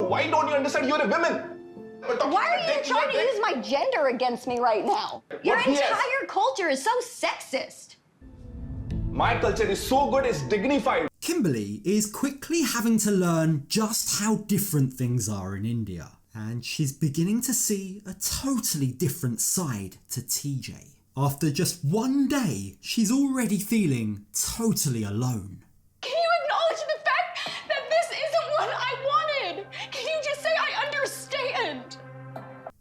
Why don't you understand? You're a woman. Why are you trying to use my gender against me right now? Your entire culture is so sexist. My culture is so good, it's dignified. Kimberly is quickly having to learn just how different things are in India, and she's beginning to see a totally different side to TJ. After just one day, she's already feeling totally alone. Can you acknowledge the fact that this isn't what I wanted? Can you just say I understand?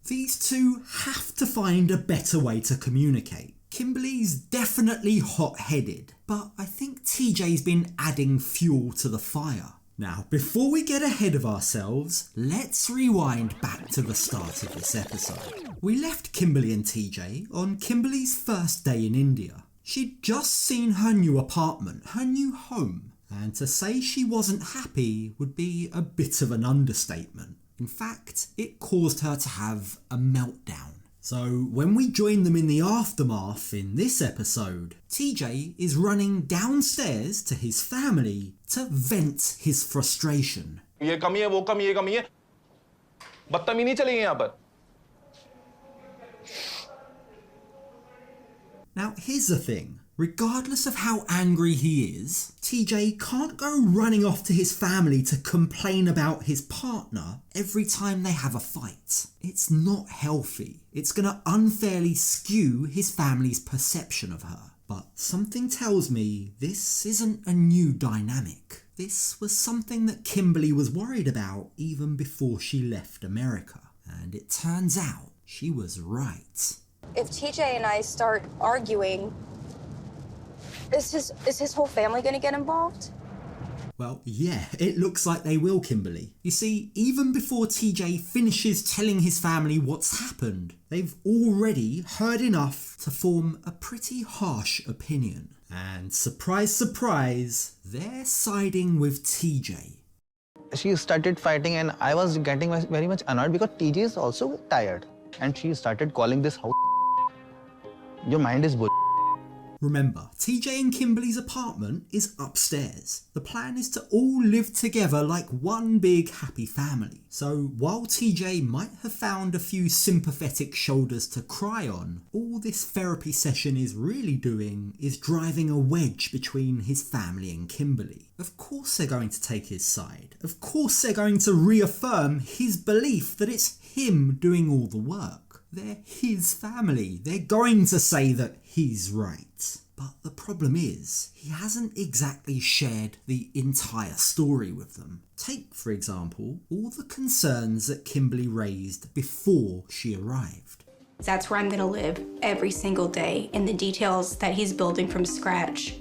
These two have to find a better way to communicate. Kimberly's definitely hot-headed, but I think TJ's been adding fuel to the fire. Now, before we get ahead of ourselves, let's rewind back to the start of this episode. We left Kimberly and TJ on Kimberly's first day in India. She'd just seen her new apartment, her new home, and to say she wasn't happy would be a bit of an understatement. In fact, it caused her to have a meltdown. So when we join them in the aftermath in this episode, TJ is running downstairs to his family to vent his frustration. ये कमी है, वो कमी, ये कमी है. बदतमीजी नहीं चलेगी यहाँ पर. Now here's the thing. Regardless of how angry he is, TJ can't go running off to his family to complain about his partner every time they have a fight. It's not healthy. It's going to unfairly skew his family's perception of her. But something tells me this isn't a new dynamic. This was something that Kimberly was worried about even before she left America. And it turns out she was right. If TJ and I start arguing, is his whole family going to get involved? Well, yeah, it looks like they will, Kimberly. You see, even before TJ finishes telling his family what's happened, they've already heard enough to form a pretty harsh opinion. And surprise, surprise, they're siding with TJ. She started fighting and I was getting very much annoyed because TJ is also tired. And she started calling this house. Your mind is bull. Remember, TJ and Kimberly's apartment is upstairs. The plan is to all live together like one big happy family. So while TJ might have found a few sympathetic shoulders to cry on, all this therapy session is really doing is driving a wedge between his family and Kimberly. Of course they're going to take his side. Of course they're going to reaffirm his belief that it's him doing all the work. They're his family. They're going to say that he's right. But the problem is, he hasn't exactly shared the entire story with them. Take, for example, all the concerns that Kimberly raised before she arrived. That's where I'm gonna live every single day, and the details that he's building from scratch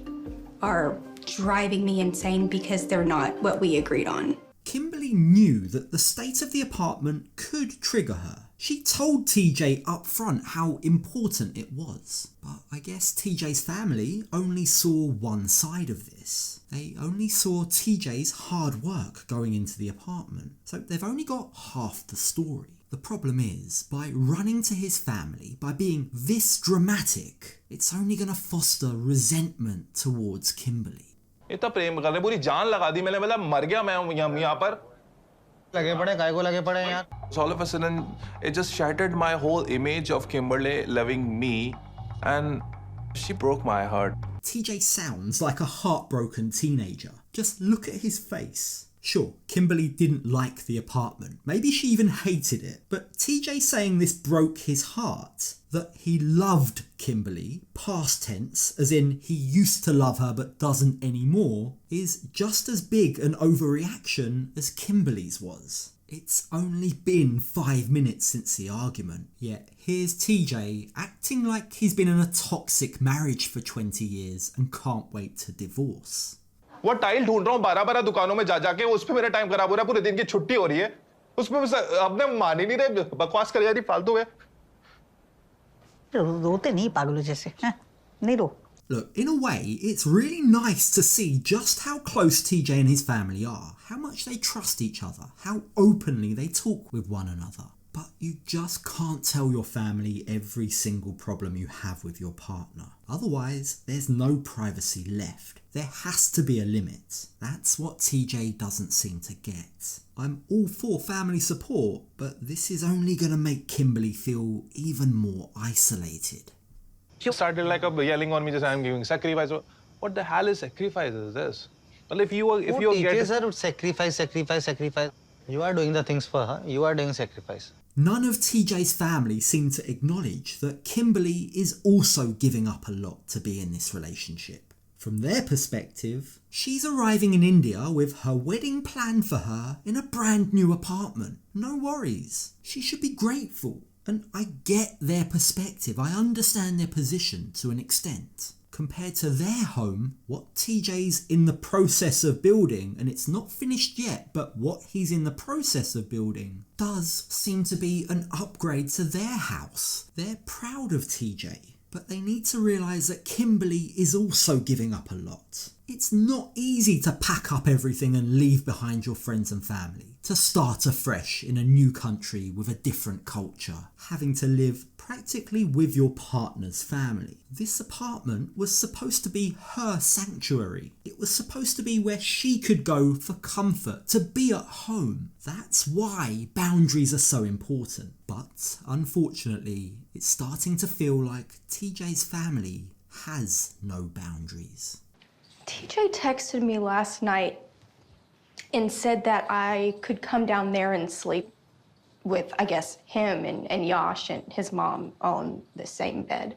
are driving me insane because they're not what we agreed on. Kimberly knew that the state of the apartment could trigger her. She told TJ up front how important it was. But I guess TJ's family only saw one side of this. They only saw TJ's hard work going into the apartment. So they've only got half the story. The problem is, by running to his family, by being this dramatic, it's only going to foster resentment towards Kimberly. इतना प्रेम कर रहे, पूरी जान लगा दी मैंने, मतलब मर गया मैं यहाँ पर. लगे पड़े, काय को लगे पड़े यार. All of a sudden, it just shattered my whole image of Kimberly loving me, and she broke my heart. TJ sounds like a heartbroken teenager. Just look at his face. Sure, Kimberly didn't like the apartment. Maybe she even hated it. But TJ saying this broke his heart, that he loved Kimberly, past tense, as in he used to love her but doesn't anymore, is just as big an overreaction as Kimberly's was. It's only been 5 minutes since the argument, yet here's TJ acting like he's been in a toxic marriage for 20 years and can't wait to divorce. वो tile ढूंढ रहा हूँ 12-12 दुकानों में जा जाके, उस पे मेरा टाइम खराब हो रहा है, पूरे दिन की छुट्टी हो रही है, उस पे अपने मान ही नहीं रहे, बकवास कर जा रही फालतू है. रोते नहीं पागलों जैसे, नहीं रो. Look, in a way, it's really nice to see just how close TJ and his family are, how much they trust each other, how openly they talk with one another. But you just can't tell your family every single problem you have with your partner. Otherwise, there's no privacy left. There has to be a limit. That's what TJ doesn't seem to get. I'm all for family support, but this is only going to make Kimberly feel even more isolated. She started like yelling on me, just I'm giving sacrifice. What the hell is sacrifice is this? Well, if you teaches her to sacrifice. You are doing the things for her. You are doing sacrifice. None of TJ's family seem to acknowledge that Kimberly is also giving up a lot to be in this relationship. From their perspective, she's arriving in India with her wedding planned for her in a brand new apartment. No worries. She should be grateful. And I get their perspective. I understand their position to an extent. Compared to their home, what TJ's in the process of building, and it's not finished yet, but what he's in the process of building does seem to be an upgrade to their house. They're proud of TJ, but they need to realise that Kimberly is also giving up a lot. It's not easy to pack up everything and leave behind your friends and family, to start afresh in a new country with a different culture, having to live practically with your partner's family. This apartment was supposed to be her sanctuary. It was supposed to be where she could go for comfort, to be at home. That's why boundaries are so important. But unfortunately, it's starting to feel like TJ's family has no boundaries. TJ texted me last night and said that I could come down there and sleep with, I guess, him and Yash and his mom on the same bed.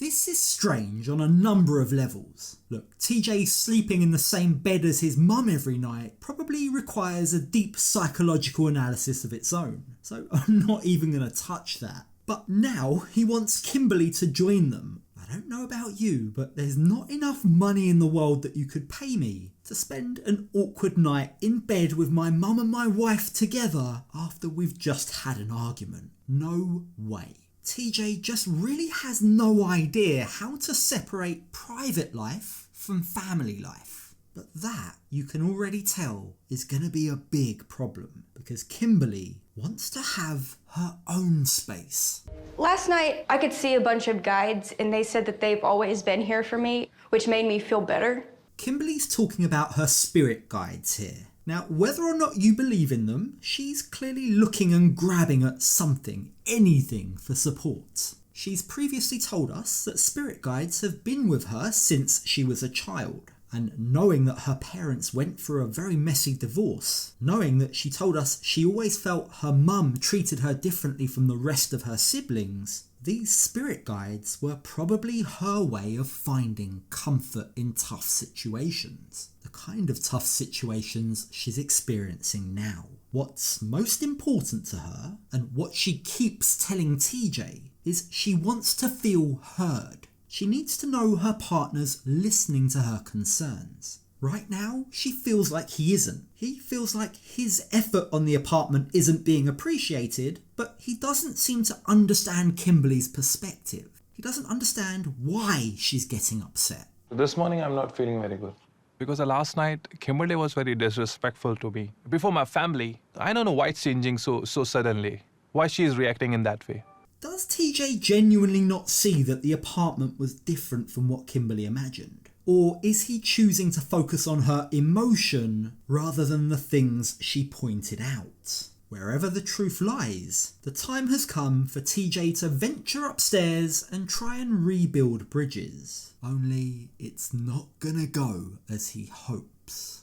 This is strange on a number of levels. Look, TJ sleeping in the same bed as his mum every night probably requires a deep psychological analysis of its own, so I'm not even going to touch that. But now he wants Kimberly to join them. I don't know about you, but there's not enough money in the world that you could pay me to spend an awkward night in bed with my mum and my wife together after we've just had an argument. No way. TJ just really has no idea how to separate private life from family life. But that, you can already tell, is going to be a big problem because Kimberly wants to have her own space. Last night, I could see a bunch of guides, and they said that they've always been here for me, which made me feel better. Kimberly's talking about her spirit guides here. Now, whether or not you believe in them, she's clearly looking and grabbing at something, anything for support. She's previously told us that spirit guides have been with her since she was a child. And knowing that her parents went through a very messy divorce, knowing that she told us she always felt her mum treated her differently from the rest of her siblings, these spirit guides were probably her way of finding comfort in tough situations. The kind of tough situations she's experiencing now. What's most important to her, and what she keeps telling TJ, is she wants to feel heard. She needs to know her partner's listening to her concerns. Right now, she feels like he isn't. He feels like his effort on the apartment isn't being appreciated, but he doesn't seem to understand Kimberly's perspective. He doesn't understand why she's getting upset. This morning, I'm not feeling very good. Because last night, Kimberly was very disrespectful to me. Before my family, I don't know why it's changing so suddenly. Why she is reacting in that way. Does TJ genuinely not see that the apartment was different from what Kimberly imagined? Or is he choosing to focus on her emotion rather than the things she pointed out? Wherever the truth lies, the time has come for TJ to venture upstairs and try and rebuild bridges. Only it's not gonna go as he hopes.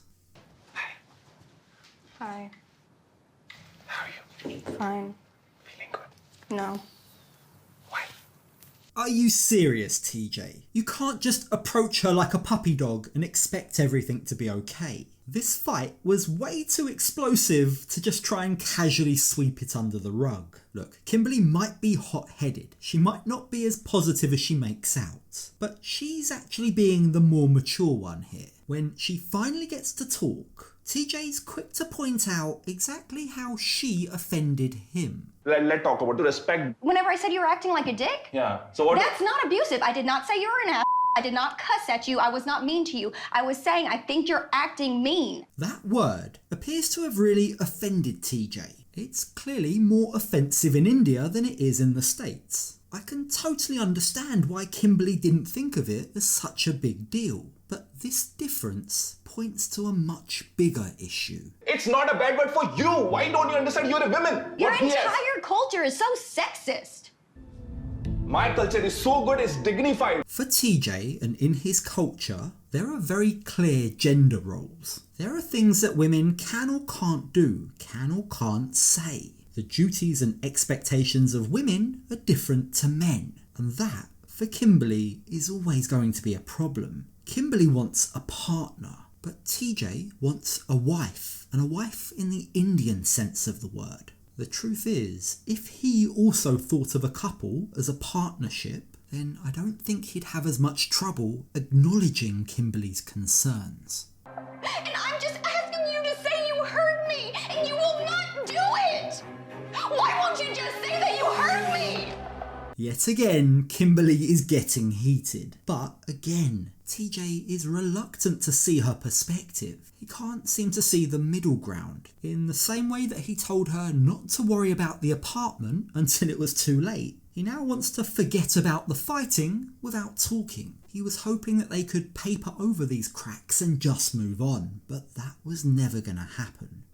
Hi. How are you? Fine. Feeling good? No. Are you serious, TJ? You can't just approach her like a puppy dog and expect everything to be okay. This fight was way too explosive to just try and casually sweep it under the rug. Look, Kimberly might be hot-headed. She might not be as positive as she makes out. But she's actually being the more mature one here. When she finally gets to talk, TJ's quick to point out exactly how she offended him. Let's talk about the respect. Whenever I said you were acting like a dick? Yeah. So what? That's not abusive. I did not say you were an ass. I did not cuss at you. I was not mean to you. I was saying I think you're acting mean. That word appears to have really offended TJ. It's clearly more offensive in India than it is in the States. I can totally understand why Kimberly didn't think of it as such a big deal, but this difference points to a much bigger issue. It's not a bad word for you. Why don't you understand? You're a woman. Your entire culture is so sexist. My culture is so good, it's dignified. For TJ and in his culture, there are very clear gender roles. There are things that women can or can't do, can or can't say. The duties and expectations of women are different to men, and that, for Kimberly, is always going to be a problem. Kimberly wants a partner, but TJ wants a wife, and a wife in the Indian sense of the word. The truth is, if he also thought of a couple as a partnership, then I don't think he'd have as much trouble acknowledging Kimberly's concerns. And I'm just asking you to say you heard me, and you will not do it! Why won't you just say that you heard me? Yet again, Kimberly is getting heated. But again, TJ is reluctant to see her perspective. He can't seem to see the middle ground. In the same way that he told her not to worry about the apartment until it was too late, he now wants to forget about the fighting without talking. He was hoping that they could paper over these cracks and just move on, but that was never gonna happen.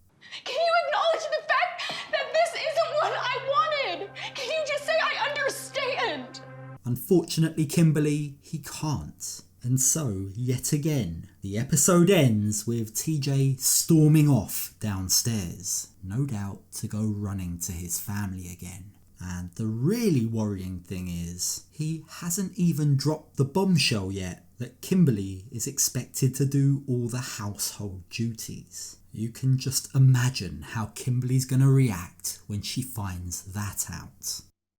Can you acknowledge the fact that this isn't what I wanted? Can you just say I understand? Unfortunately, Kimberly, he can't. And so, yet again, the episode ends with TJ storming off downstairs, no doubt to go running to his family again. And the really worrying thing is, he hasn't even dropped the bombshell yet that Kimberly is expected to do all the household duties. You can just imagine how Kimberly's gonna react when she finds that out.